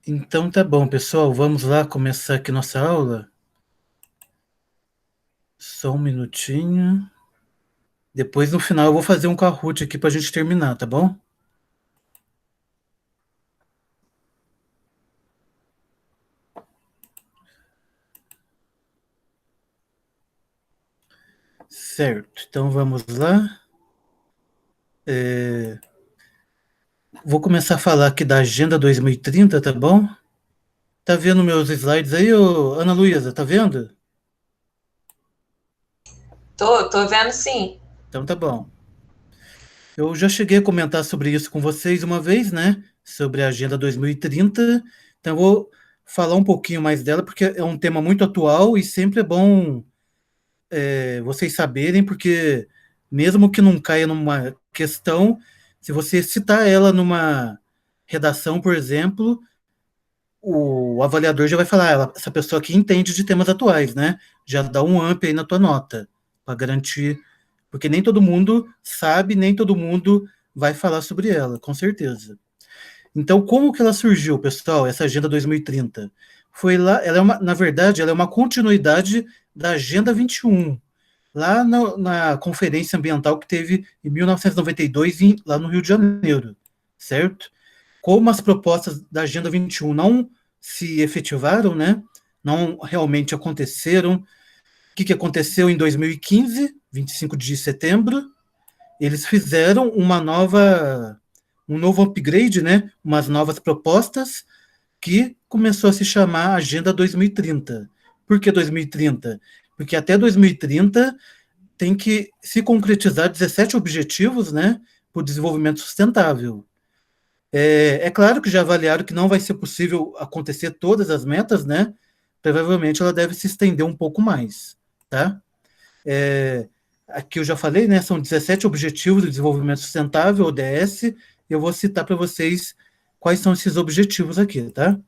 Então tá bom, pessoal, vamos lá começar aqui nossa aula. Só um minutinho. Depois no final eu vou fazer um Kahoot aqui pra gente terminar, tá bom? Certo, então vamos lá. Vou começar a falar aqui da Agenda 2030, tá bom? Tá vendo meus slides aí, ô Ana Luísa, tá vendo? Tô vendo sim. Então tá bom. Eu já cheguei a comentar sobre isso com vocês uma vez, né? Sobre a Agenda 2030. Então eu vou falar um pouquinho mais dela, porque é um tema muito atual e sempre é bom vocês saberem, porque mesmo que não caia numa questão, se você citar ela numa redação, por exemplo, o avaliador já vai falar, essa pessoa aqui entende de temas atuais, né? Já dá um up aí na tua nota, para garantir, porque nem todo mundo sabe, nem todo mundo vai falar sobre ela, com certeza. Então, como que ela surgiu, pessoal, essa Agenda 2030? Foi lá, ela é uma, na verdade, ela é uma continuidade da Agenda 21, lá na conferência ambiental que teve em 1992, lá no Rio de Janeiro, certo? Como as propostas da Agenda 21 não se efetivaram, né? Não realmente aconteceram. O que aconteceu em 2015, 25 de setembro? Eles fizeram um novo upgrade, né? Umas novas propostas que começou a se chamar Agenda 2030. Por que 2030? Porque até 2030 tem que se concretizar 17 objetivos, né, para o desenvolvimento sustentável. É claro que já avaliaram que não vai ser possível acontecer todas as metas, né? Provavelmente ela deve se estender um pouco mais, tá? É, aqui eu já falei, né? São 17 Objetivos de Desenvolvimento Sustentável, ODS. Eu vou citar para vocês quais são esses objetivos aqui, tá?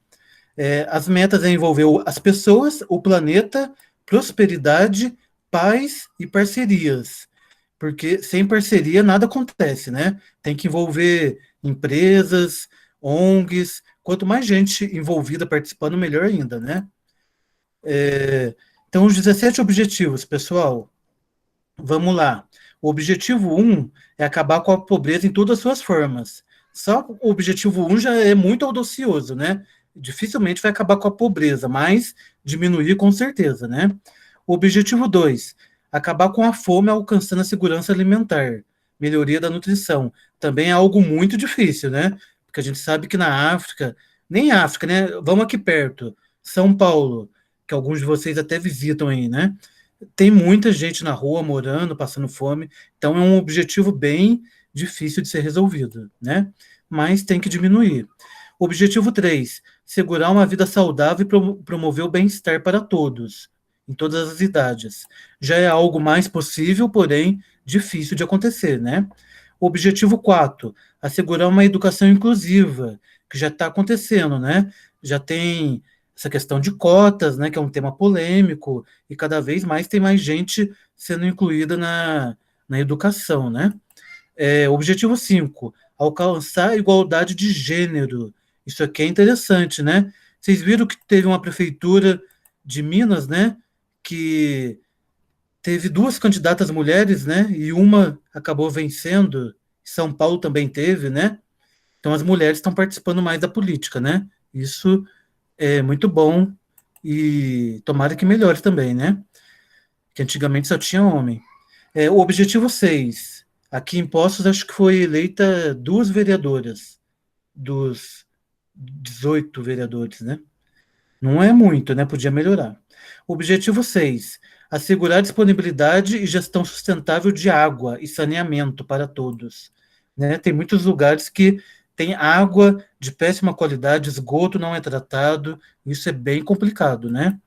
As metas envolver as pessoas, o planeta, prosperidade, paz e parcerias. Porque sem parceria nada acontece, né? Tem que envolver empresas, ONGs. Quanto mais gente envolvida participando, melhor ainda, né? Então, os 17 objetivos, pessoal, vamos lá. O objetivo um é acabar com a pobreza em todas as suas formas. Só o objetivo um já é muito audacioso, né? Dificilmente vai acabar com a pobreza, mas diminuir com certeza, né? O objetivo 2, acabar com a fome alcançando a segurança alimentar, melhoria da nutrição. Também é algo muito difícil, né? Porque a gente sabe que na África, nem África, né? Vamos aqui perto, São Paulo, que alguns de vocês até visitam aí, né? Tem muita gente na rua morando, passando fome, então é um objetivo bem difícil de ser resolvido, né? Mas tem que diminuir. Objetivo 3, segurar uma vida saudável e promover o bem-estar para todos, em todas as idades. Já é algo mais possível, porém difícil de acontecer, né? Objetivo 4, assegurar uma educação inclusiva, que já está acontecendo, né? Já tem essa questão de cotas, né, que é um tema polêmico, e cada vez mais tem mais gente sendo incluída na educação, né? Objetivo 5, alcançar a igualdade de gênero. Isso aqui é interessante, né? Vocês viram que teve uma prefeitura de Minas, né, que teve duas candidatas mulheres, né, e uma acabou vencendo. São Paulo também teve, né? Então as mulheres estão participando mais da política, né? Isso é muito bom e tomara que melhore também, né? Que antigamente só tinha homem. O objetivo 6. Aqui em Poços, acho que foi eleita duas vereadoras dos 18 vereadores, né? Não é muito, né? Podia melhorar. Objetivo 6. Assegurar disponibilidade e gestão sustentável de água e saneamento para todos. Né? Tem muitos lugares que tem água de péssima qualidade, esgoto não é tratado, isso é bem complicado, né?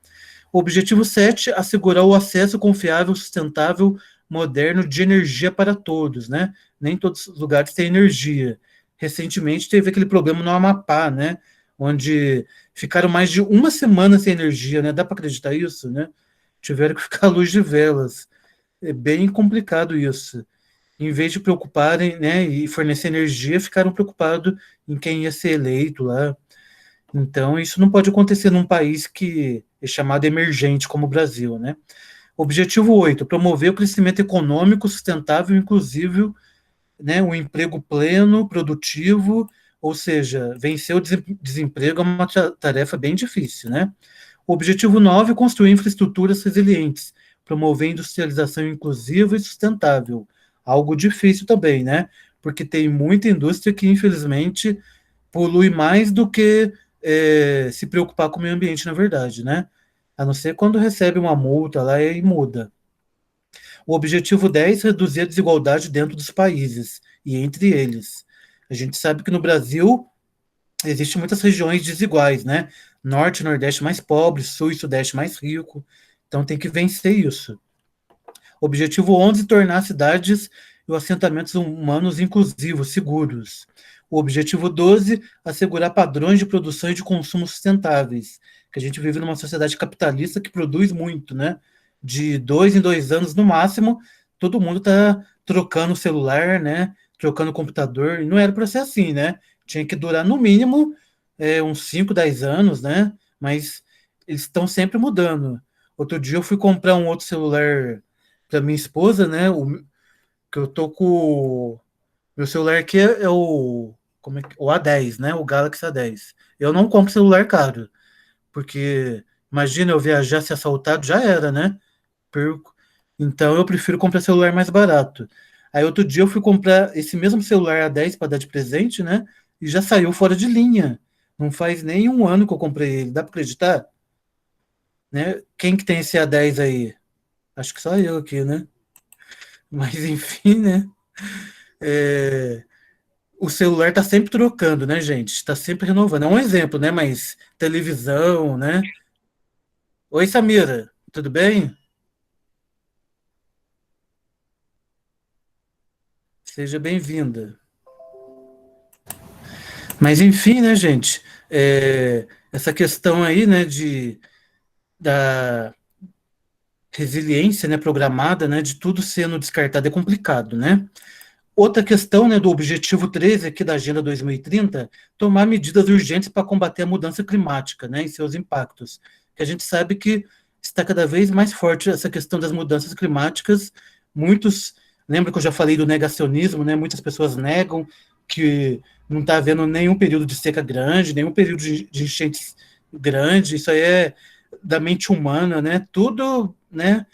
Objetivo 7, assegurar o acesso confiável, sustentável, moderno de energia para todos, né? Nem todos os lugares têm energia. Recentemente teve aquele problema no Amapá, né? Onde ficaram mais de uma semana sem energia, né? Dá para acreditar isso, né? Tiveram que ficar à luz de velas. É bem complicado isso. Em vez de preocuparem, né, e fornecer energia, ficaram preocupados em quem ia ser eleito lá. Então, isso não pode acontecer num país que é chamado emergente como o Brasil, né? Objetivo 8: promover o crescimento econômico sustentável e inclusivo, né? Um emprego pleno, produtivo, ou seja, vencer o desemprego é uma tarefa bem difícil, né? O objetivo 9: construir infraestruturas resilientes, promover industrialização inclusiva e sustentável. Algo difícil também, né? Porque tem muita indústria que, infelizmente, polui mais do que se preocupar com o meio ambiente, na verdade, né? A não ser quando recebe uma multa lá e muda. O objetivo 10: reduzir a desigualdade dentro dos países e entre eles. A gente sabe que no Brasil existem muitas regiões desiguais, né? Norte e Nordeste mais pobres, Sul e Sudeste mais rico. Então tem que vencer isso. Objetivo 11: tornar cidades e assentamentos humanos inclusivos, seguros. O objetivo 12: assegurar padrões de produção e de consumo sustentáveis. Que a gente vive numa sociedade capitalista que produz muito, né? De 2 em 2 anos, no máximo, todo mundo está trocando celular, né? Trocando computador. E não era para ser assim, né? Tinha que durar, no mínimo, uns 5, 10 anos, né? Mas eles estão sempre mudando. Outro dia eu fui comprar um outro celular para minha esposa, né? Que eu tô com. Meu celular aqui é o. Como é que, o A10, né? O Galaxy A10. Eu não compro celular caro, porque imagina eu viajar ser assaltado, já era, né? Perco. Então eu prefiro comprar celular mais barato. Aí outro dia eu fui comprar esse mesmo celular A10 para dar de presente, né? E já saiu fora de linha. Não faz nem um ano que eu comprei ele. Dá para acreditar? Né? Quem que tem esse A10 aí? Acho que só eu aqui, né? Mas enfim, né? É, o celular tá sempre trocando, né, gente? Tá sempre renovando. É um exemplo, né? Mas televisão, né? Oi, Samira, tudo bem? Seja bem-vinda. Mas enfim, né, gente? Essa questão aí, né, da resiliência, né, programada, né, de tudo sendo descartado é complicado, né? Outra questão, né, do objetivo 13 aqui da Agenda 2030: tomar medidas urgentes para combater a mudança climática, né, e seus impactos. Que a gente sabe que está cada vez mais forte essa questão das mudanças climáticas. Muitos, lembra que eu já falei do negacionismo, né? Muitas pessoas negam que não está havendo nenhum período de seca grande, nenhum período de enchentes grande. Isso aí é da mente humana, né? Tudo, né?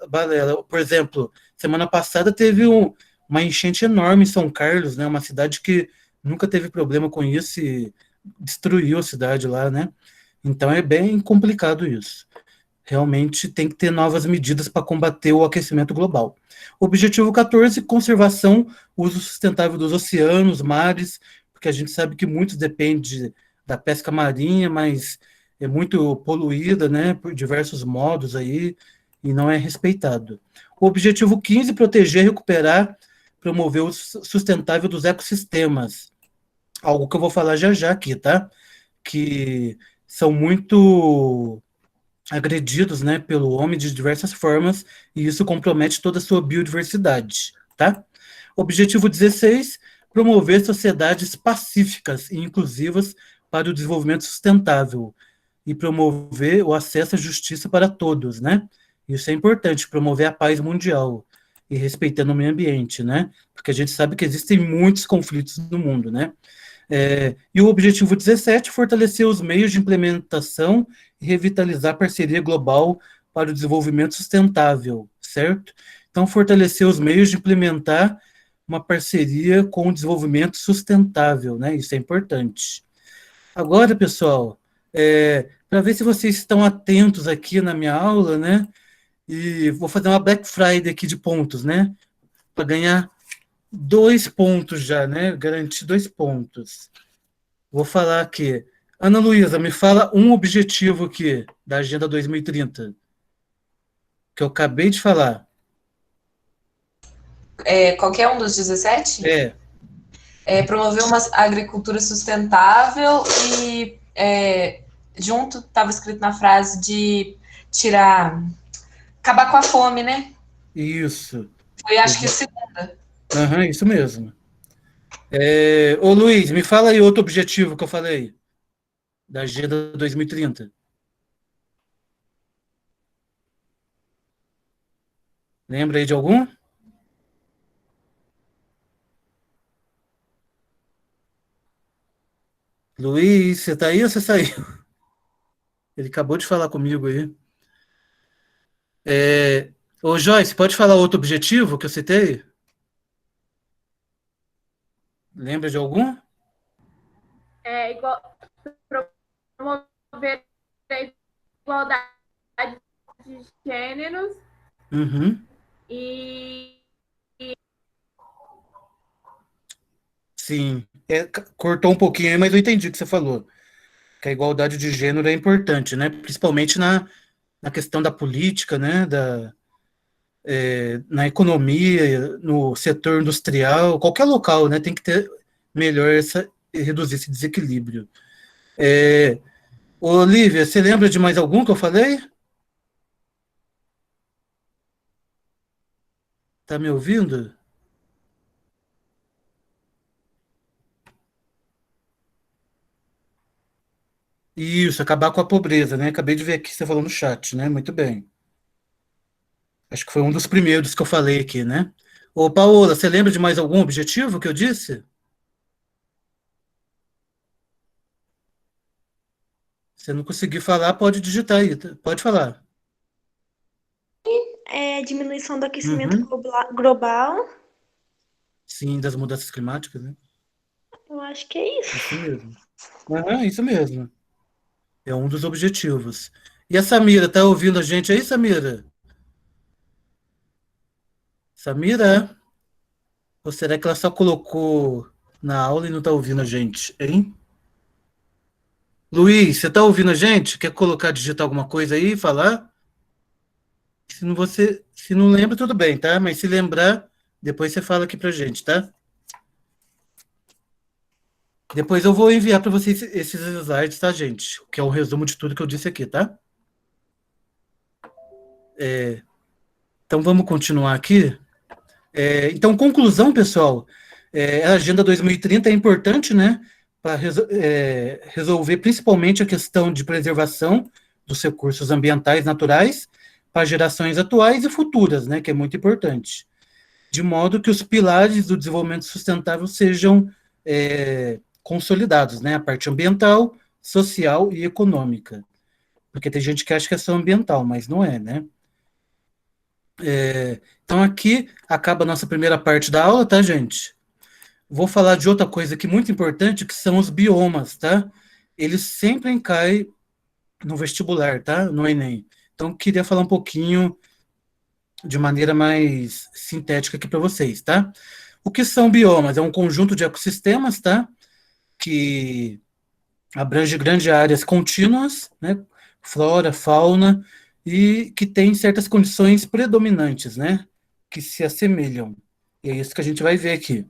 Balela. Por exemplo, semana passada teve uma enchente enorme em São Carlos, né? Uma cidade que nunca teve problema com isso e destruiu a cidade lá, né? Então é bem complicado isso. Realmente tem que ter novas medidas para combater o aquecimento global. Objetivo 14: conservação, uso sustentável dos oceanos, mares, porque a gente sabe que muito depende da pesca marinha, mas é muito poluída, né, por diversos modos aí, e não é respeitado. O objetivo 15: proteger, recuperar, promover o sustentável dos ecossistemas. Algo que eu vou falar já já aqui, tá? Que são muito agredidos, né, pelo homem de diversas formas, e isso compromete toda a sua biodiversidade, tá? Objetivo 16: promover sociedades pacíficas e inclusivas para o desenvolvimento sustentável e promover o acesso à justiça para todos, né? Isso é importante, promover a paz mundial e respeitando o meio ambiente, né? Porque a gente sabe que existem muitos conflitos no mundo, né? E o objetivo 17: fortalecer os meios de implementação e revitalizar a parceria global para o desenvolvimento sustentável, certo? Então, fortalecer os meios de implementar uma parceria com o desenvolvimento sustentável, né? Isso é importante. Agora, pessoal, para ver se vocês estão atentos aqui na minha aula, né? E vou fazer uma Black Friday aqui de pontos, né? Para ganhar 2 pontos já, né? Garantir 2 pontos. Vou falar aqui. Ana Luísa, me fala um objetivo aqui da Agenda 2030, que eu acabei de falar. Qualquer um dos 17? É, Promover uma agricultura sustentável e junto estava escrito na frase de tirar, acabar com a fome, né? isso. Foi, acho que o segundo. Aham, isso mesmo. Ô Luiz, me fala aí outro objetivo que eu falei. da Agenda 2030? Lembra aí de algum? Luiz, você tá aí ou você saiu? Ele acabou de falar comigo aí. Ô, Joyce, pode falar outro objetivo que eu citei? Lembra de algum? É igual promover a igualdade de gêneros Uhum. e Sim. Cortou um pouquinho aí, mas eu entendi o que você falou. Que a igualdade de gênero é importante, né? Principalmente na questão da política, né? Na economia, no setor industrial, qualquer local, né? Tem que ter melhor reduzir esse desequilíbrio. É, Olivia, você lembra de mais algum que eu falei? Tá me ouvindo? Isso, acabar com a pobreza, né? Acabei de ver aqui você falou no chat, né? Muito bem. Acho que foi um dos primeiros que eu falei aqui, né? Ô, Paola, você lembra de mais algum objetivo que eu disse? Se não conseguir falar, pode digitar aí, pode falar. Diminuição do aquecimento Uhum. global. Sim, das mudanças climáticas, né? Eu acho que é isso. Isso mesmo. Aham, isso mesmo. É um dos objetivos. E a Samira, tá ouvindo a gente aí, Samira? Samira? Ou será que ela só colocou na aula e não tá ouvindo a gente, hein? Luiz, você tá ouvindo a gente? Quer colocar, digitar alguma coisa aí, falar? Se não lembra, tudo bem, tá? Mas se lembrar, depois você fala aqui pra gente, tá? Depois eu vou enviar para vocês esses slides, tá, gente? Que é o resumo de tudo que eu disse aqui, tá? Então vamos continuar aqui. Então, conclusão, pessoal. A Agenda 2030 é importante, né? Para resolver principalmente a questão de preservação dos recursos ambientais naturais para gerações atuais e futuras, né? Que é muito importante. De modo que os pilares do desenvolvimento sustentável sejam consolidados, né? A parte ambiental, social e econômica. Porque tem gente que acha que é só ambiental, mas não é, né? Então aqui acaba a nossa primeira parte da aula, tá, gente? Vou falar de outra coisa aqui muito importante, que são os biomas, tá? Eles sempre caem no vestibular, tá? No Enem. Então queria falar um pouquinho de maneira mais sintética aqui para vocês, tá? O que são biomas? É um conjunto de ecossistemas, tá? Que abrange grandes áreas contínuas, né? Flora, fauna, e que tem certas condições predominantes, né? Que se assemelham. E é isso que a gente vai ver aqui.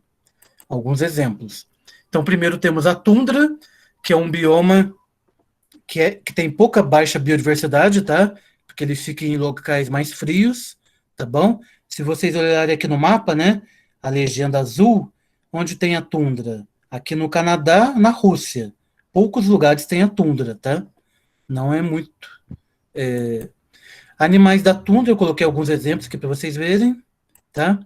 Alguns exemplos. Então, primeiro temos a tundra, que é um bioma que tem pouca baixa biodiversidade, tá? Porque ele fica em locais mais frios, tá bom? Se vocês olharem aqui no mapa, né? A legenda azul, onde tem a tundra? Aqui no Canadá, na Rússia. Poucos lugares tem a tundra, tá? Não é muito. Animais da tundra, eu coloquei alguns exemplos aqui para vocês verem, tá?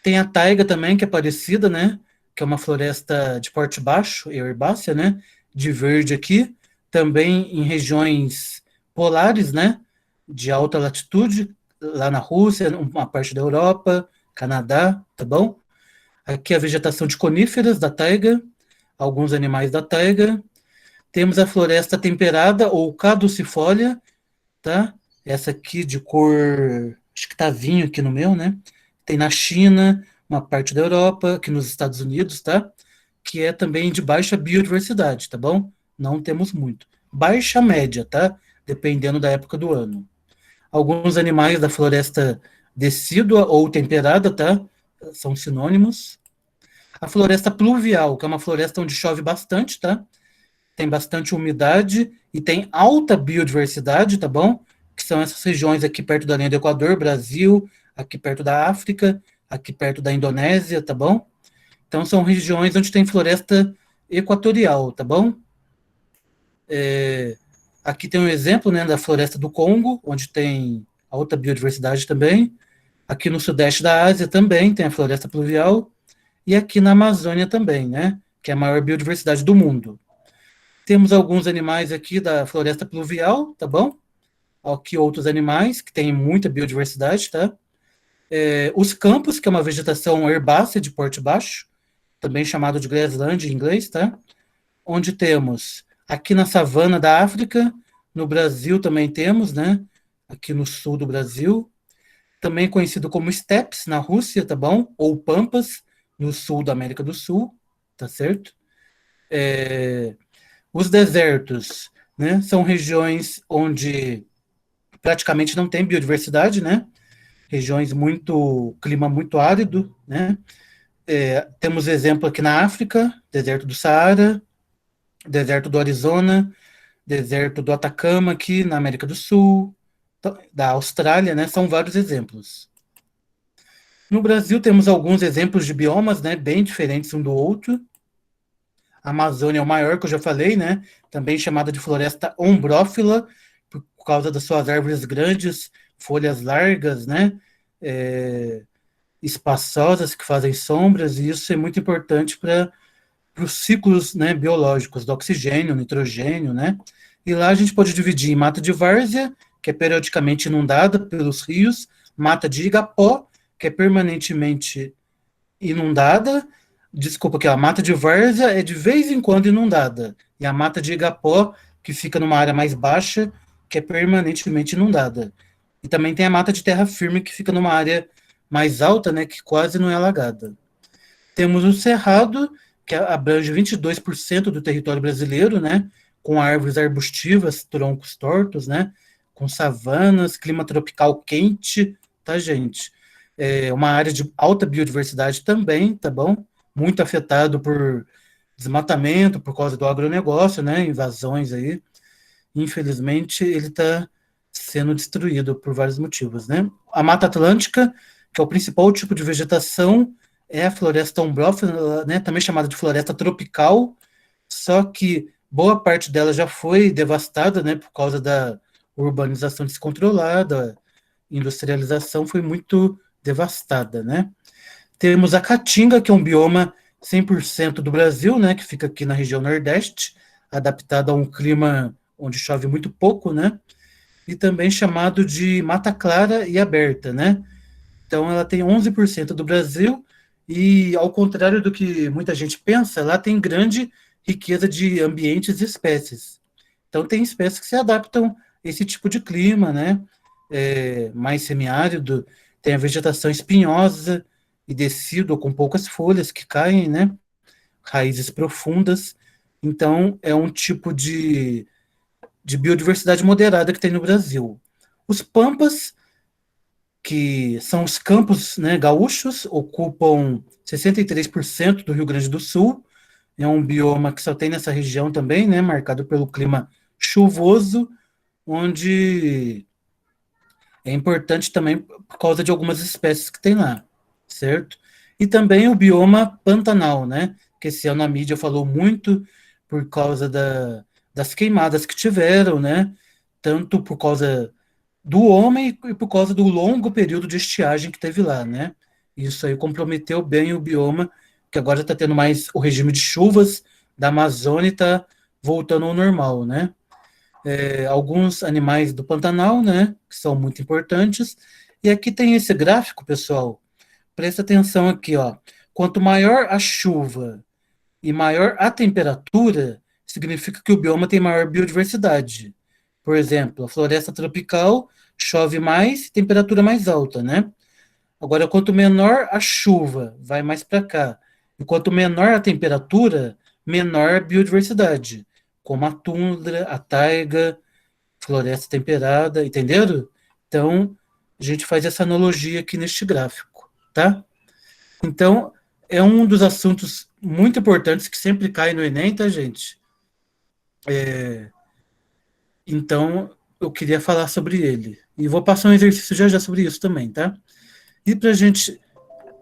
Tem a taiga também, que é parecida, né? Que é uma floresta de porte baixo, herbácea, né? De verde aqui. Também em regiões polares, né? De alta latitude, lá na Rússia, uma parte da Europa, Canadá, tá bom? Aqui a vegetação de coníferas da taiga, alguns animais da taiga. Temos a floresta temperada ou caducifólia, tá? Essa aqui de cor, acho que tá vinho aqui no meu, né? Tem na China, uma parte da Europa, aqui nos Estados Unidos, tá? Que é também de baixa biodiversidade, tá bom? Não temos muito. Baixa média, tá? Dependendo da época do ano. Alguns animais da floresta decídua ou temperada, tá? São sinônimos. A floresta pluvial, que é uma floresta onde chove bastante, tá? Tem bastante umidade e tem alta biodiversidade, tá bom? Que são essas regiões aqui perto da linha do Equador, Brasil, aqui perto da África, aqui perto da Indonésia, tá bom? Então são regiões onde tem floresta equatorial, tá bom? Aqui tem um exemplo, né, da floresta do Congo, onde tem alta biodiversidade também. Aqui no sudeste da Ásia também tem a floresta pluvial. E aqui na Amazônia também, né, que é a maior biodiversidade do mundo. Temos alguns animais aqui da floresta pluvial, tá bom? Aqui outros animais que têm muita biodiversidade, tá? Os campos, que é uma vegetação herbácea de porte baixo, também chamado de grassland em inglês, tá? Onde temos aqui na savana da África, no Brasil também temos, né? Aqui no sul do Brasil, também conhecido como steppes na Rússia, tá bom? Ou pampas no sul da América do Sul, tá certo? Os desertos, né? São regiões onde praticamente não tem biodiversidade, né? Regiões clima muito árido, né? Temos exemplo aqui na África, deserto do Saara, deserto do Arizona, deserto do Atacama aqui na América do Sul, da Austrália, né? São vários exemplos. No Brasil temos alguns exemplos de biomas, né? Bem diferentes um do outro. A Amazônia é o maior, que eu já falei, né? Também chamada de floresta ombrófila, por causa das suas árvores grandes, folhas largas, né? Espaçosas, que fazem sombras, e isso é muito importante para os ciclos, né, biológicos do oxigênio, nitrogênio, né? E lá a gente pode dividir em mata de várzea, que é periodicamente inundada pelos rios, mata de igapó, que é permanentemente inundada. Desculpa, que a mata de várzea é de vez em quando inundada, e a mata de igapó, que fica numa área mais baixa, que é permanentemente inundada. E também tem a mata de terra firme, que fica numa área mais alta, né, que quase não é alagada. Temos o cerrado, que abrange 22% do território brasileiro, né, com árvores arbustivas, troncos tortos, né, com savanas, clima tropical quente, tá, gente? Uma área de alta biodiversidade também, tá bom? Muito afetado por desmatamento, por causa do agronegócio, né, invasões aí. Infelizmente, ele está sendo destruído por vários motivos, né? A Mata Atlântica, que é o principal tipo de vegetação, é a floresta ombrófila, né, também chamada de floresta tropical, só que boa parte dela já foi devastada, né, por causa da urbanização descontrolada, industrialização foi muito devastada, né? Temos a Caatinga, que é um bioma 100% do Brasil, né, que fica aqui na região Nordeste, adaptado a um clima onde chove muito pouco, né? E também chamado de Mata Clara e Aberta, né? Então ela tem 11% do Brasil e, ao contrário do que muita gente pensa, lá tem grande riqueza de ambientes e espécies. Então tem espécies que se adaptam a esse tipo de clima, né? Mais semiárido, tem a vegetação espinhosa e decídua com poucas folhas que caem, né? Raízes profundas. Então é um tipo de biodiversidade moderada que tem no Brasil. Os pampas, que são os campos, né, gaúchos, ocupam 63% do Rio Grande do Sul. É um bioma que só tem nessa região também, né, marcado pelo clima chuvoso, onde é importante também por causa de algumas espécies que tem lá, certo? E também o bioma Pantanal, né, que esse ano a mídia falou muito por causa das queimadas que tiveram, né, tanto por causa do homem e por causa do longo período de estiagem que teve lá, né? Isso aí comprometeu bem o bioma, que agora está tendo mais o regime de chuvas da Amazônia e está voltando ao normal, né? Alguns animais do Pantanal, né, que são muito importantes. E aqui tem esse gráfico, pessoal. Presta atenção aqui, ó. Quanto maior a chuva e maior a temperatura, significa que o bioma tem maior biodiversidade. Por exemplo, a floresta tropical chove mais, temperatura mais alta, né? Agora, quanto menor a chuva, vai mais para cá. E quanto menor a temperatura, menor a biodiversidade, como a tundra, a taiga, floresta temperada, entenderam? Então, a gente faz essa analogia aqui neste gráfico, tá? Então, é um dos assuntos muito importantes que sempre cai no Enem, tá, gente? Então, eu queria falar sobre ele. E vou passar um exercício já já sobre isso também, tá? E para a gente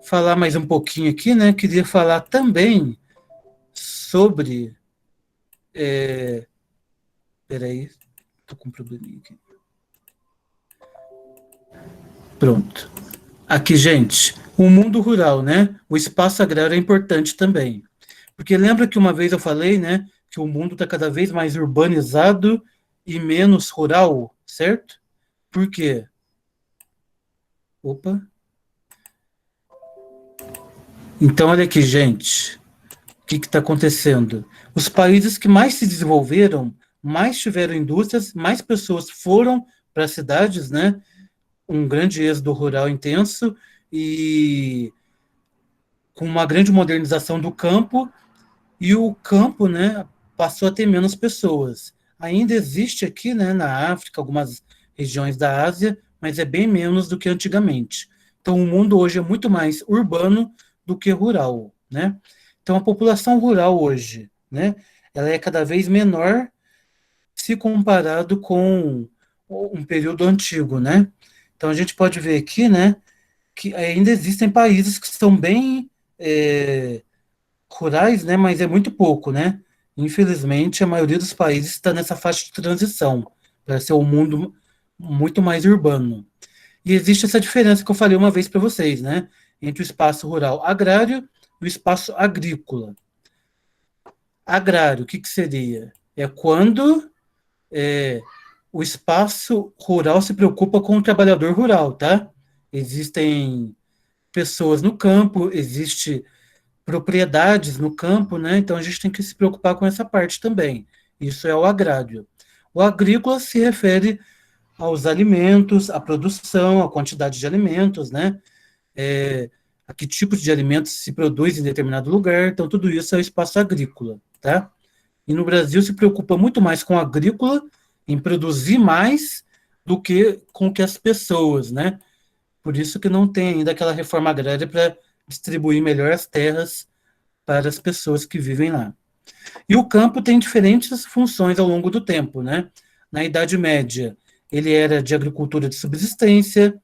falar mais um pouquinho aqui, né, queria falar também sobre Peraí, tô com um probleminha aqui. Pronto. Aqui, gente, o mundo rural, né? O espaço agrário é importante também. Porque lembra que uma vez eu falei, né, que o mundo está cada vez mais urbanizado e menos rural, certo? Por quê? Opa. Então, olha aqui, gente. O que está acontecendo? Os países que mais se desenvolveram, mais tiveram indústrias, mais pessoas foram para as cidades, né? Um grande êxodo rural intenso e com uma grande modernização do campo, e o campo, né, passou a ter menos pessoas. Ainda existe aqui, né, na África, algumas regiões da Ásia, mas é bem menos do que antigamente. Então, o mundo hoje é muito mais urbano do que rural, né? Então, a população rural hoje, né, ela é cada vez menor se comparado com um período antigo, né? Então, a gente pode ver aqui, né, que ainda existem países que são bem rurais, né, mas é muito pouco, né? Infelizmente, a maioria dos países está nessa faixa de transição para ser um mundo muito mais urbano. E existe essa diferença que eu falei uma vez para vocês, né? Entre o espaço rural agrário e o espaço agrícola. Agrário, o que seria? É quando o espaço rural se preocupa com o trabalhador rural, tá? Existem pessoas no campo, existe propriedades no campo, né? Então a gente tem que se preocupar com essa parte também. Isso é o agrário. O agrícola se refere aos alimentos, à produção, à quantidade de alimentos, né? A que tipo de alimentos se produz em determinado lugar. Então tudo isso é o espaço agrícola, tá? E no Brasil se preocupa muito mais com o agrícola, em produzir mais do que com que as pessoas, né? Por isso que não tem ainda aquela reforma agrária para distribuir melhor as terras para as pessoas que vivem lá. E o campo tem diferentes funções ao longo do tempo, né? Na Idade Média, ele era de agricultura de subsistência.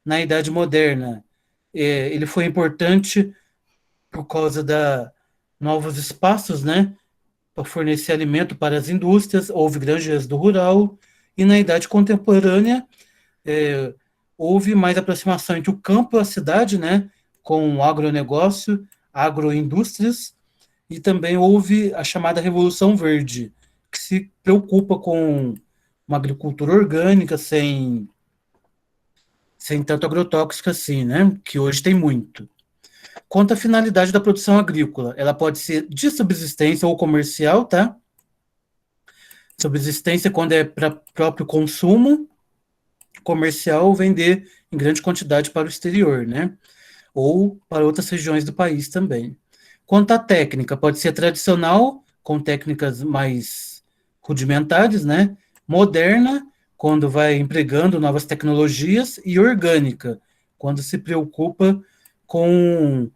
Na Idade Moderna, ele foi importante por causa da novos espaços, né? Para fornecer alimento para as indústrias, houve grande êxodo rural. E na Idade Contemporânea, houve mais aproximação entre o campo e a cidade, né? Com o agronegócio, agroindústrias, e também houve a chamada Revolução Verde, que se preocupa com uma agricultura orgânica, sem tanto agrotóxico assim, né? Que hoje tem muito. Quanto à finalidade da produção agrícola, ela pode ser de subsistência ou comercial, tá? Subsistência quando é para próprio consumo, comercial vender em grande quantidade para o exterior, né? Ou para outras regiões do país também. Quanto à técnica, pode ser tradicional, com técnicas mais rudimentares, né? Moderna, quando vai empregando novas tecnologias, e orgânica, quando se preocupa com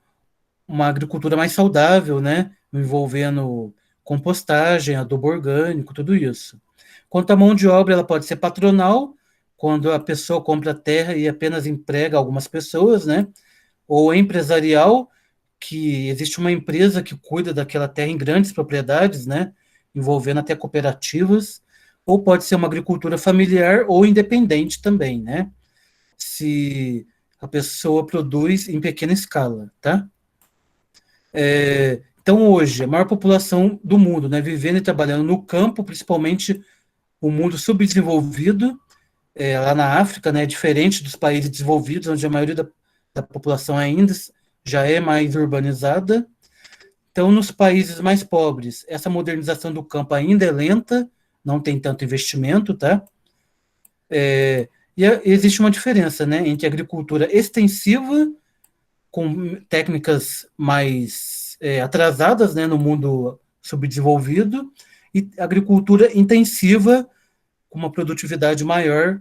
uma agricultura mais saudável, né? Envolvendo compostagem, adubo orgânico, tudo isso. Quanto à mão de obra, ela pode ser patronal, quando a pessoa compra terra e apenas emprega algumas pessoas, né? Ou empresarial, que existe uma empresa que cuida daquela terra em grandes propriedades, né? Envolvendo até cooperativas. Ou pode ser uma agricultura familiar ou independente também, né? Se a pessoa produz em pequena escala, tá? Então, hoje, a maior população do mundo, né, vivendo e trabalhando no campo, principalmente o mundo subdesenvolvido, lá na África, né, diferente dos países desenvolvidos, onde a maioria da população ainda já é mais urbanizada. Então, nos países mais pobres, essa modernização do campo ainda é lenta, não tem tanto investimento, tá? Existe uma diferença, né, entre agricultura extensiva, com técnicas mais atrasadas, né, no mundo subdesenvolvido, e agricultura intensiva, com uma produtividade maior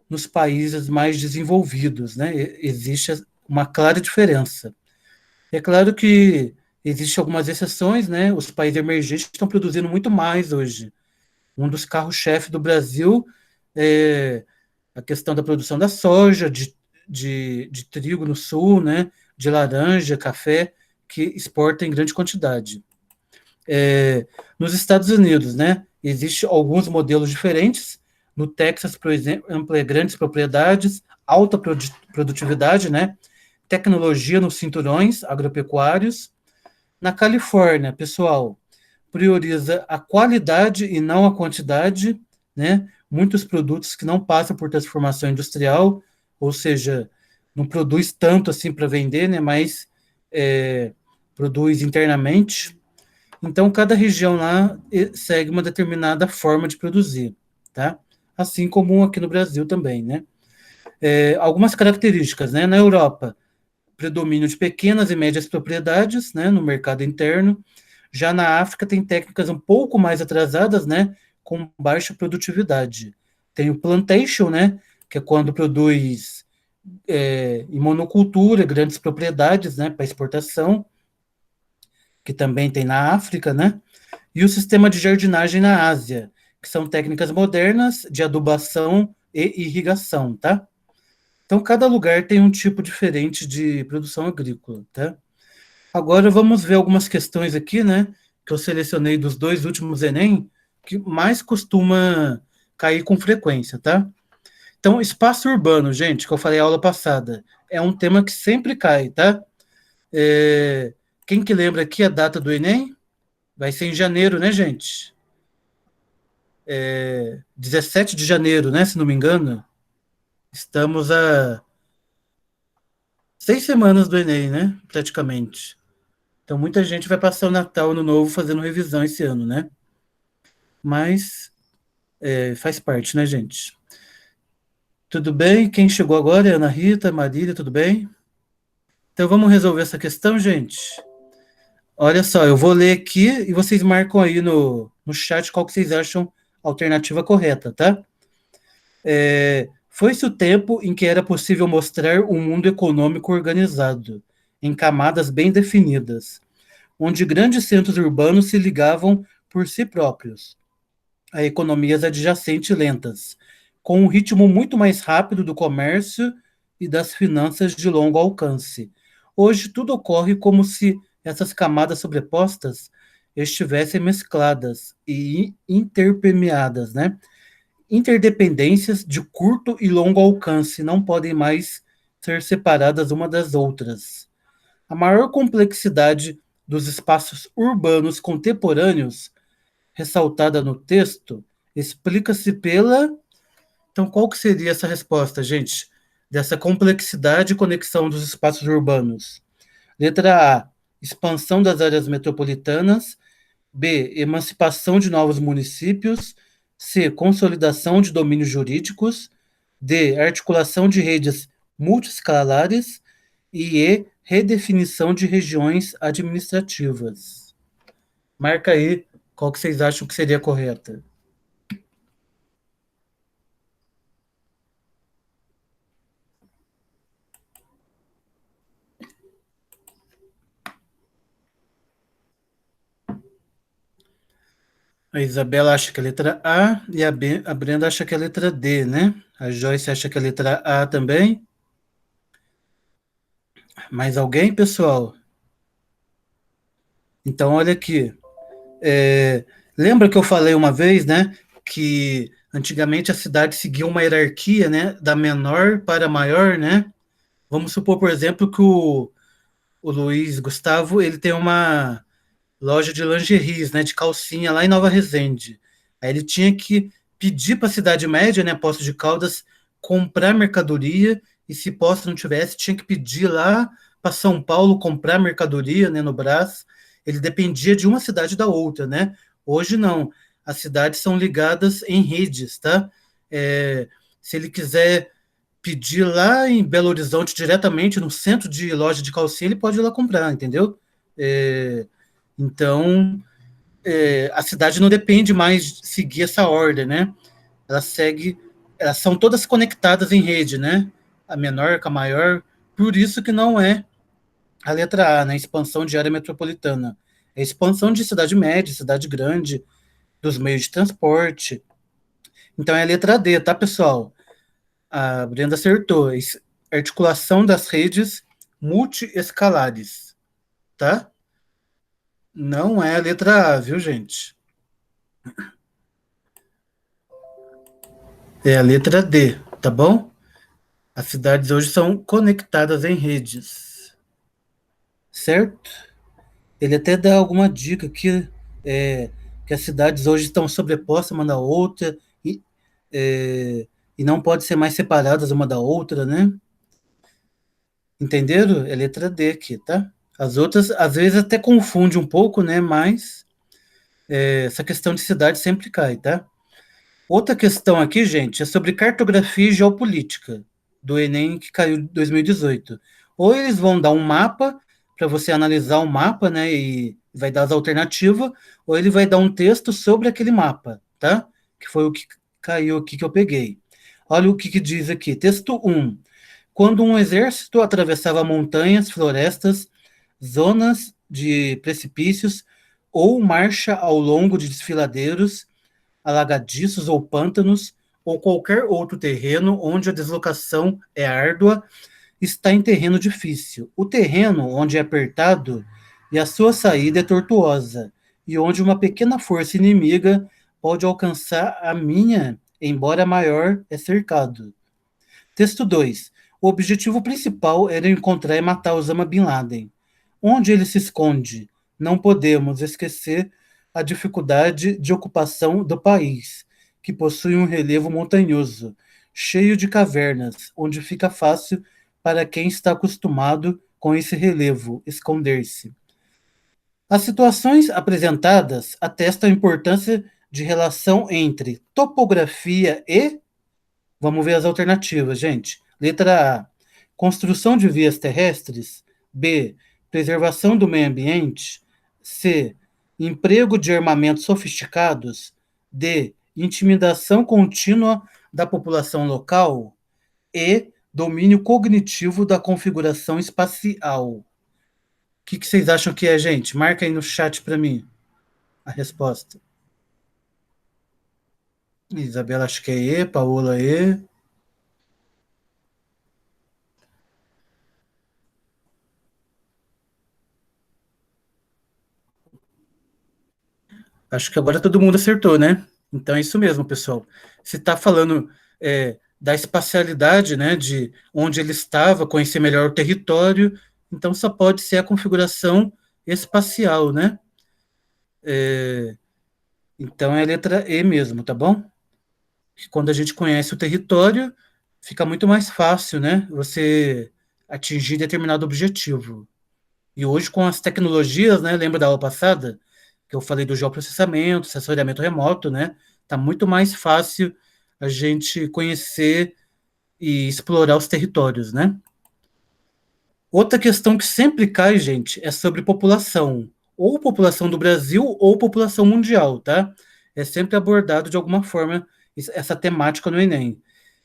nos países mais desenvolvidos, né? Existe uma clara diferença. É claro que existem algumas exceções, né? Os países emergentes estão produzindo muito mais hoje. Um dos carros-chefe do Brasil é a questão da produção da soja, de trigo no sul, né? De laranja, café, que exporta em grande quantidade. Nos Estados Unidos, né, existem alguns modelos diferentes. No Texas, por exemplo, é grandes propriedades, alta produtividade, né, tecnologia nos cinturões agropecuários. Na Califórnia, pessoal, prioriza a qualidade e não a quantidade, né? Muitos produtos que não passam por transformação industrial, ou seja, não produz tanto assim para vender, né? Mas produz internamente. Então, cada região lá segue uma determinada forma de produzir, tá? Assim como aqui no Brasil também, né? Algumas características, né? Na Europa, predomínio de pequenas e médias propriedades, né? No mercado interno. Já na África tem técnicas um pouco mais atrasadas, né? Com baixa produtividade. Tem o plantation, né? Que é quando produz em monocultura, grandes propriedades, né? Para exportação, que também tem na África, né? E o sistema de jardinagem na Ásia, que são técnicas modernas de adubação e irrigação, tá? Então, cada lugar tem um tipo diferente de produção agrícola, tá? Agora vamos ver algumas questões aqui, né? Que eu selecionei dos 2 últimos Enem, que mais costuma cair com frequência, tá? Então, espaço urbano, gente, que eu falei aula passada, é um tema que sempre cai, tá? Quem que lembra aqui a data do Enem? Vai ser em janeiro, né, gente? 17 de janeiro, né, se não me engano. Estamos a 6 semanas do Enem, né, praticamente. Então, muita gente vai passar o Natal, Ano Novo, fazendo revisão esse ano, né? Mas faz parte, né, gente? Tudo bem? Quem chegou agora é a Ana Rita, Marília, tudo bem? Então, vamos resolver essa questão, gente? Olha só, eu vou ler aqui e vocês marcam aí no chat qual que vocês acham a alternativa correta, tá? Foi-se o tempo em que era possível mostrar um mundo econômico organizado, em camadas bem definidas, onde grandes centros urbanos se ligavam por si próprios a economias adjacentes lentas, com um ritmo muito mais rápido do comércio e das finanças de longo alcance. Hoje tudo ocorre como se essas camadas sobrepostas estivessem mescladas e interpermeadas, né? Interdependências de curto e longo alcance não podem mais ser separadas uma das outras. A maior complexidade dos espaços urbanos contemporâneos, ressaltada no texto, explica-se pela... Então, qual que seria essa resposta, gente? Dessa complexidade e conexão dos espaços urbanos. Letra A, expansão das áreas metropolitanas. B, emancipação de novos municípios. C, consolidação de domínios jurídicos. D, articulação de redes multiescalares. E E, redefinição de regiões administrativas. Marca aí qual que vocês acham que seria correta. A Isabela acha que é a letra A e a Brenda acha que é a letra D, né? A Joyce acha que é a letra A também. Mais alguém, pessoal? Então, olha aqui. Lembra que eu falei uma vez, né? Que antigamente a cidade seguia uma hierarquia, né? Da menor para maior, né? Vamos supor, por exemplo, que o Luiz Gustavo ele tem uma loja de lingeries, né? De calcinha lá em Nova Resende. Aí ele tinha que pedir para a cidade média, né? Poços de Caldas, comprar mercadoria. E se Poços não tivesse, tinha que pedir lá para São Paulo comprar mercadoria, né? No Brás. Ele dependia de uma cidade da outra, né? Hoje não. As cidades são ligadas em redes, tá? Se ele quiser pedir lá em Belo Horizonte, diretamente no centro de loja de calcinha, ele pode ir lá comprar, entendeu? Então, a cidade não depende mais de seguir essa ordem, né? Elas são todas conectadas em rede, né? A menor com a maior, por isso que não é a letra A, né? Expansão de área metropolitana. É expansão de cidade média, cidade grande, dos meios de transporte. Então é a letra D, tá, pessoal? A Brenda acertou. Articulação das redes multiescalares, tá? Não é a letra A, viu, gente? É a letra D, tá bom? As cidades hoje são conectadas em redes, certo? Ele até dá alguma dica aqui, é, que as cidades hoje estão sobrepostas uma da outra e, é, e não podem ser mais separadas uma da outra, né? Entenderam? É letra D aqui, tá? As outras, às vezes, até confunde um pouco, né? Mas essa questão de cidade sempre cai, tá? Outra questão aqui, gente, é sobre cartografia e geopolítica do Enem que caiu em 2018. Ou eles vão dar um mapa para você analisar o mapa, né, e vai dar as alternativas, ou ele vai dar um texto sobre aquele mapa, tá? Que foi o que caiu aqui que eu peguei. Olha o que diz aqui. Texto 1. Quando um exército atravessava montanhas, florestas, zonas de precipícios ou marcha ao longo de desfiladeiros, alagadiços ou pântanos, ou qualquer outro terreno onde a deslocação é árdua, está em terreno difícil. O terreno onde é apertado e a sua saída é tortuosa, e onde uma pequena força inimiga pode alcançar a minha, embora maior, é cercado. Texto 2. O objetivo principal era encontrar e matar Osama Bin Laden. Onde ele se esconde? Não podemos esquecer a dificuldade de ocupação do país, que possui um relevo montanhoso, cheio de cavernas, onde fica fácil para quem está acostumado com esse relevo esconder-se. As situações apresentadas atestam a importância de relação entre topografia e. Vamos ver as alternativas, gente. Letra A: construção de vias terrestres. B: preservação do meio ambiente. C: emprego de armamentos sofisticados. D: intimidação contínua da população local. E: domínio cognitivo da configuração espacial. O que vocês acham que é, gente? Marca aí no chat para mim a resposta. Isabela, acho que é E. Paola, E. Acho que agora todo mundo acertou, né? Então é isso mesmo, pessoal. Se está falando da espacialidade, né, de onde ele estava, conhecer melhor o território, então só pode ser a configuração espacial, né? Então é a letra E mesmo, tá bom? Quando a gente conhece o território, fica muito mais fácil, né? Você atingir determinado objetivo. E hoje, com as tecnologias, né? Lembra da aula passada? Que eu falei do geoprocessamento, sensoriamento remoto, né? Tá muito mais fácil a gente conhecer e explorar os territórios, né? Outra questão que sempre cai, gente, é sobre população. Ou população do Brasil ou população mundial, tá? É sempre abordado de alguma forma essa temática no Enem.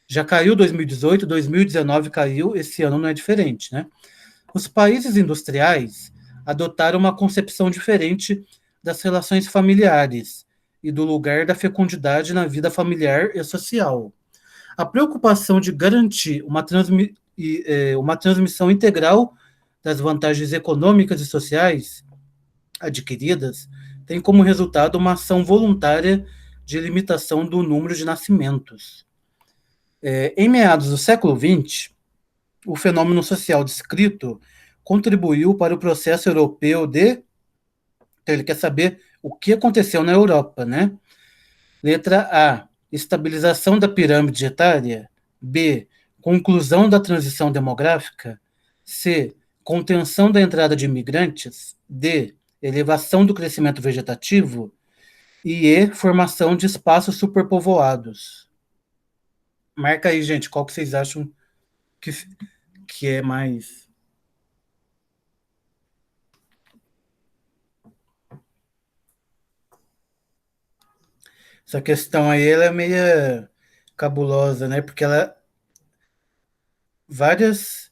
Já caiu 2018, 2019 caiu, esse ano não é diferente, né? Os países industriais adotaram uma concepção diferente das relações familiares e do lugar da fecundidade na vida familiar e social. A preocupação de garantir uma transmissão integral das vantagens econômicas e sociais adquiridas tem como resultado uma ação voluntária de limitação do número de nascimentos. Em meados do século XX, o fenômeno social descrito contribuiu para o processo europeu de. Então, ele quer saber o que aconteceu na Europa, né? Letra A: estabilização da pirâmide etária. B: conclusão da transição demográfica. C: contenção da entrada de imigrantes. D: elevação do crescimento vegetativo. E E: formação de espaços superpovoados. Marca aí, gente, qual que vocês acham que, que é mais. Essa questão aí ela é meio cabulosa, né? Porque ela várias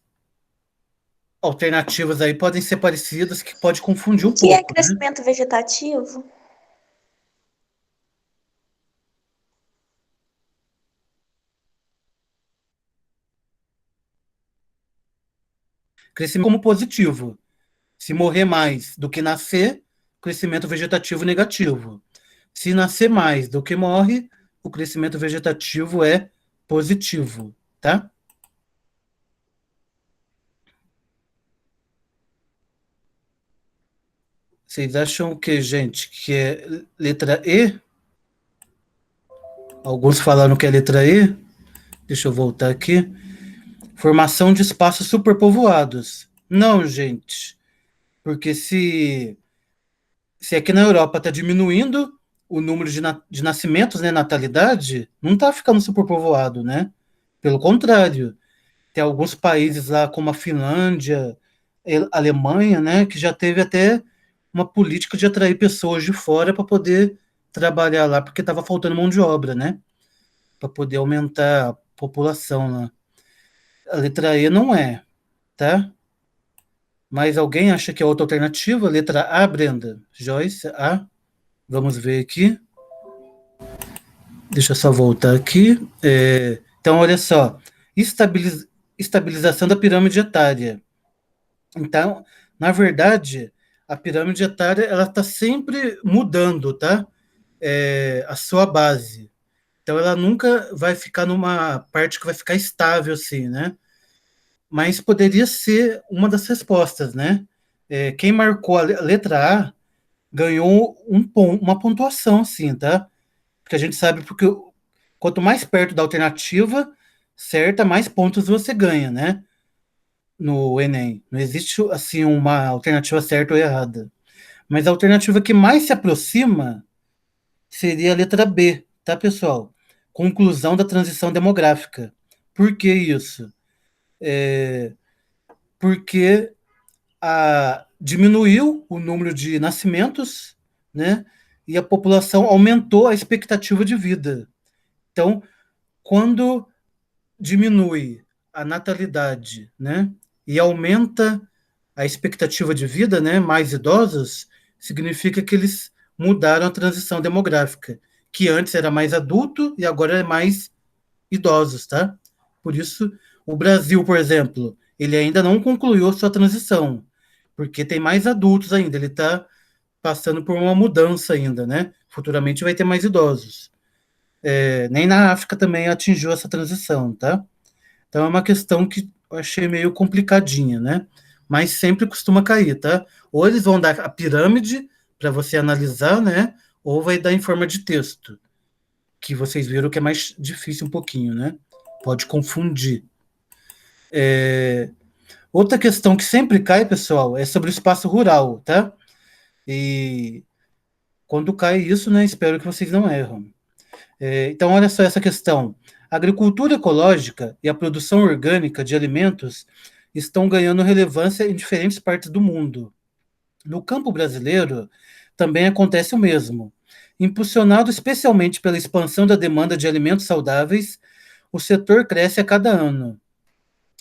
alternativas aí podem ser parecidas que pode confundir um Que é pouco, né? crescimento vegetativo? Crescimento como positivo. Se morrer mais do que nascer, crescimento vegetativo negativo. Se nascer mais do que morre, o crescimento vegetativo é positivo, tá? Vocês acham o que, gente? Que é letra E? Alguns falaram que é letra E. Deixa eu voltar aqui. Formação de espaços superpovoados. Não, gente. Porque se aqui na Europa está diminuindo o número de nascimentos, né, natalidade, não está ficando superpovoado, né? Pelo contrário, tem alguns países lá, como a Finlândia, a Alemanha, né, que já teve até uma política de atrair pessoas de fora para poder trabalhar lá, porque estava faltando mão de obra, né? Para poder aumentar a população lá. A letra E não é, tá? Mas alguém acha que é outra alternativa? Letra A, Brenda? Joyce, A. Vamos ver aqui. Deixa eu só voltar aqui. Então, olha só. Estabilização da pirâmide etária. Então, na verdade, a pirâmide etária ela está sempre mudando, tá? A sua base. Então, ela nunca vai ficar numa parte que vai ficar estável, assim, né? Mas poderia ser uma das respostas, né? Quem marcou a letra A ganhou uma pontuação, assim, tá? Porque a gente sabe porque quanto mais perto da alternativa certa, mais pontos você ganha, né? No Enem. Não existe, assim, uma alternativa certa ou errada. Mas a alternativa que mais se aproxima seria a letra B, tá, pessoal? Conclusão da transição demográfica. Por que isso? Porque diminuiu o número de nascimentos, né? E a população aumentou a expectativa de vida. Então, quando diminui a natalidade, né? E aumenta a expectativa de vida, né? Mais idosos, significa que eles mudaram a transição demográfica, que antes era mais adulto e agora é mais idosos, tá? Por isso, o Brasil, por exemplo, ele ainda não concluiu a sua transição, porque tem mais adultos ainda, ele está passando por uma mudança ainda, né? Futuramente vai ter mais idosos. Nem na África também atingiu essa transição, tá? Então é uma questão que eu achei meio complicadinha, né? Mas sempre costuma cair, tá? Ou eles vão dar a pirâmide para você analisar, né? Ou vai dar em forma de texto, que vocês viram que é mais difícil um pouquinho, né? Pode confundir. Outra questão que sempre cai, pessoal, é sobre o espaço rural, tá? E quando cai isso, né, espero que vocês não erram. Então, olha só essa questão. A agricultura ecológica e a produção orgânica de alimentos estão ganhando relevância em diferentes partes do mundo. No campo brasileiro, também acontece o mesmo. Impulsionado especialmente pela expansão da demanda de alimentos saudáveis, o setor cresce a cada ano,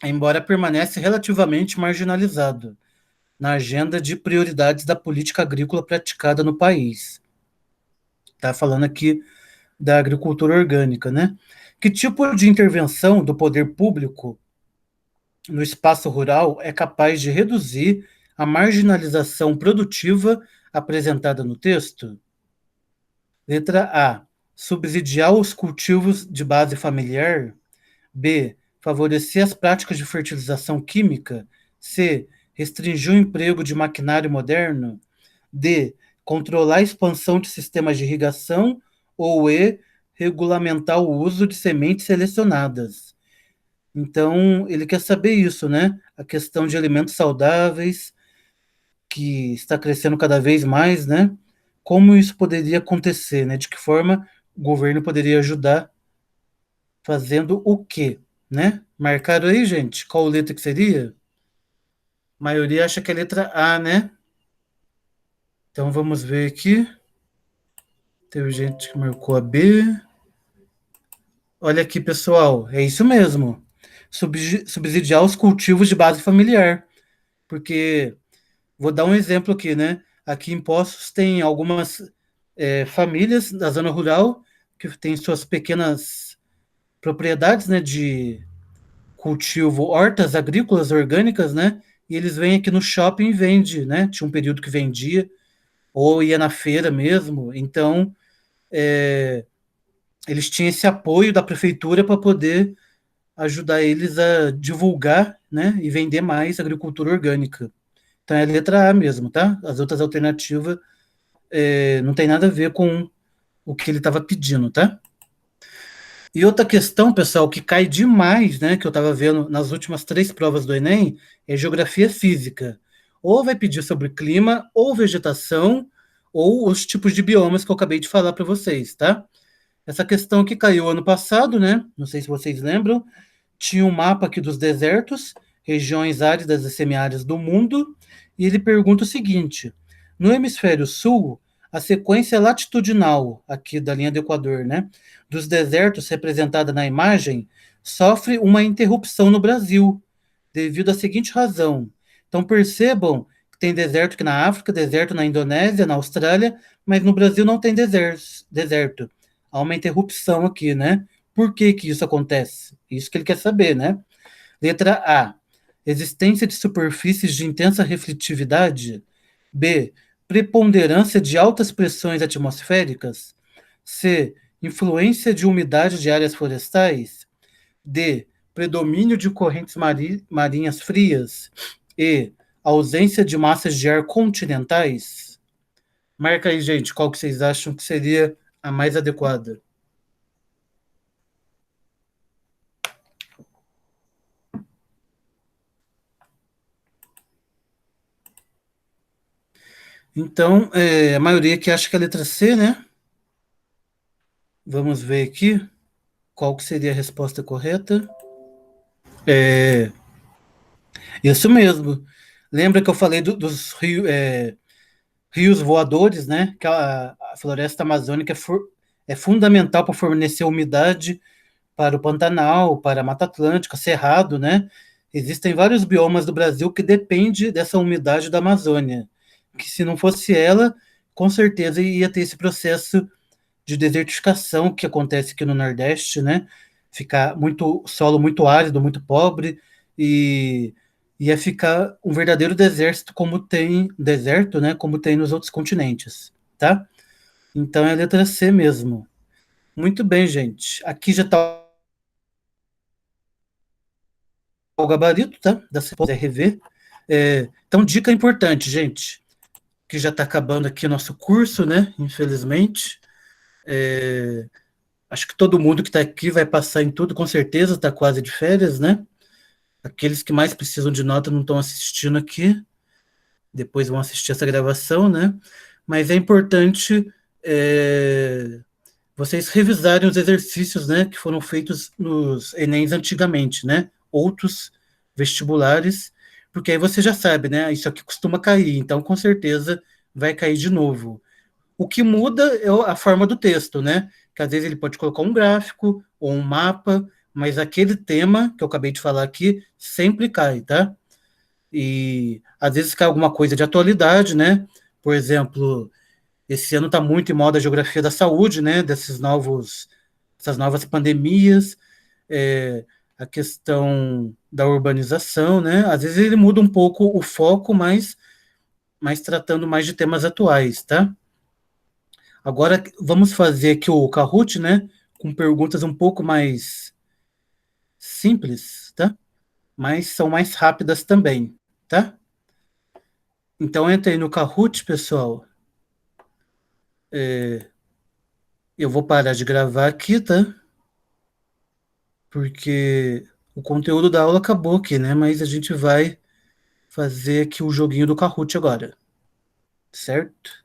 embora permanece relativamente marginalizado na agenda de prioridades da política agrícola praticada no país. Está falando aqui da agricultura orgânica, né? Que tipo de intervenção do poder público no espaço rural é capaz de reduzir a marginalização produtiva apresentada no texto? Letra A. Subsidiar os cultivos de base familiar. B. Favorecer as práticas de fertilização química. C. Restringir o emprego de maquinário moderno. D. Controlar a expansão de sistemas de irrigação. Ou E. Regulamentar o uso de sementes selecionadas. Então, ele quer saber isso, né? A questão de alimentos saudáveis, que está crescendo cada vez mais, né? Como isso poderia acontecer, né? De que forma o governo poderia ajudar fazendo o quê, né? Marcaram aí, gente? Qual letra que seria? A maioria acha que é a letra A, né? Então vamos ver aqui. Teve gente que marcou a B. Olha aqui, pessoal, é isso mesmo. Subsidiar os cultivos de base familiar. Porque, vou dar um exemplo aqui, né? Aqui em Poços tem algumas famílias da zona rural que têm suas pequenas propriedades, né, de cultivo, hortas agrícolas orgânicas, né? E eles vêm aqui no shopping e vendem, né? Tinha um período que vendia. ou ia na feira mesmo. Então, eles tinham esse apoio da prefeitura para poder ajudar eles a divulgar, né, e vender mais agricultura orgânica. Então é a letra A mesmo, tá? As outras alternativas não tem nada a ver com o que ele estava pedindo, tá? E outra questão, pessoal, que cai demais, né, que eu estava vendo nas últimas 3 provas do Enem, é geografia física. Ou vai pedir sobre clima, ou vegetação, ou os tipos de biomas que eu acabei de falar para vocês, tá? Essa questão que caiu ano passado, né? Não sei se vocês lembram, tinha um mapa aqui dos desertos, regiões áridas e semiáridas do mundo, e ele pergunta o seguinte: no hemisfério sul, a sequência latitudinal aqui da linha do Equador, né, dos desertos representada na imagem, sofre uma interrupção no Brasil, devido à seguinte razão. Então percebam que tem deserto aqui na África, deserto na Indonésia, na Austrália, mas no Brasil não tem deserto. Há uma interrupção aqui, né? Por que que isso acontece? Isso que ele quer saber, né? Letra A. Existência de superfícies de intensa refletividade. B. Preponderância de altas pressões atmosféricas. C. Influência de umidade de áreas florestais. D. Predomínio de correntes marinhas frias. E. Ausência de massas de ar continentais. Marca aí, gente, qual que vocês acham que seria a mais adequada. Então, a maioria que acha que é a letra C, né? Vamos ver aqui qual que seria a resposta correta. Isso mesmo. Lembra que eu falei dos rios voadores, né? Que a floresta amazônica é fundamental para fornecer umidade para o Pantanal, para a Mata Atlântica, Cerrado, né? Existem vários biomas do Brasil que dependem dessa umidade da Amazônia, que se não fosse ela, com certeza ia ter esse processo de desertificação que acontece aqui no Nordeste, né? Ficar solo muito árido, muito pobre, e ia ficar um verdadeiro deserto deserto, né? Como tem nos outros continentes, tá? Então é a letra C mesmo. Muito bem, gente. Aqui já está o gabarito, tá? Da RV. Então, dica importante, gente, que já está acabando aqui o nosso curso, né? Infelizmente. Acho que todo mundo que está aqui vai passar em tudo, com certeza, está quase de férias, né? Aqueles que mais precisam de nota não estão assistindo aqui, depois vão assistir essa gravação, né? Mas é importante vocês revisarem os exercícios, né, que foram feitos nos Enems antigamente, né? Outros vestibulares, porque aí você já sabe, né? Isso aqui costuma cair, então com certeza vai cair de novo. O que muda é a forma do texto, né? Que às vezes ele pode colocar um gráfico ou um mapa, mas aquele tema que eu acabei de falar aqui sempre cai, tá? E às vezes cai alguma coisa de atualidade, né? Por exemplo, esse ano está muito em moda a geografia da saúde, né? Essas novas pandemias, a questão da urbanização, né? Às vezes ele muda um pouco o foco, mas tratando mais de temas atuais, tá? Agora vamos fazer aqui o Kahoot, né? Com perguntas um pouco mais simples, tá? Mas são mais rápidas também, tá? Então entrei no Kahoot, pessoal. Eu vou parar de gravar aqui, tá? Porque o conteúdo da aula acabou aqui, né? Mas a gente vai fazer aqui o joguinho do Kahoot agora, certo?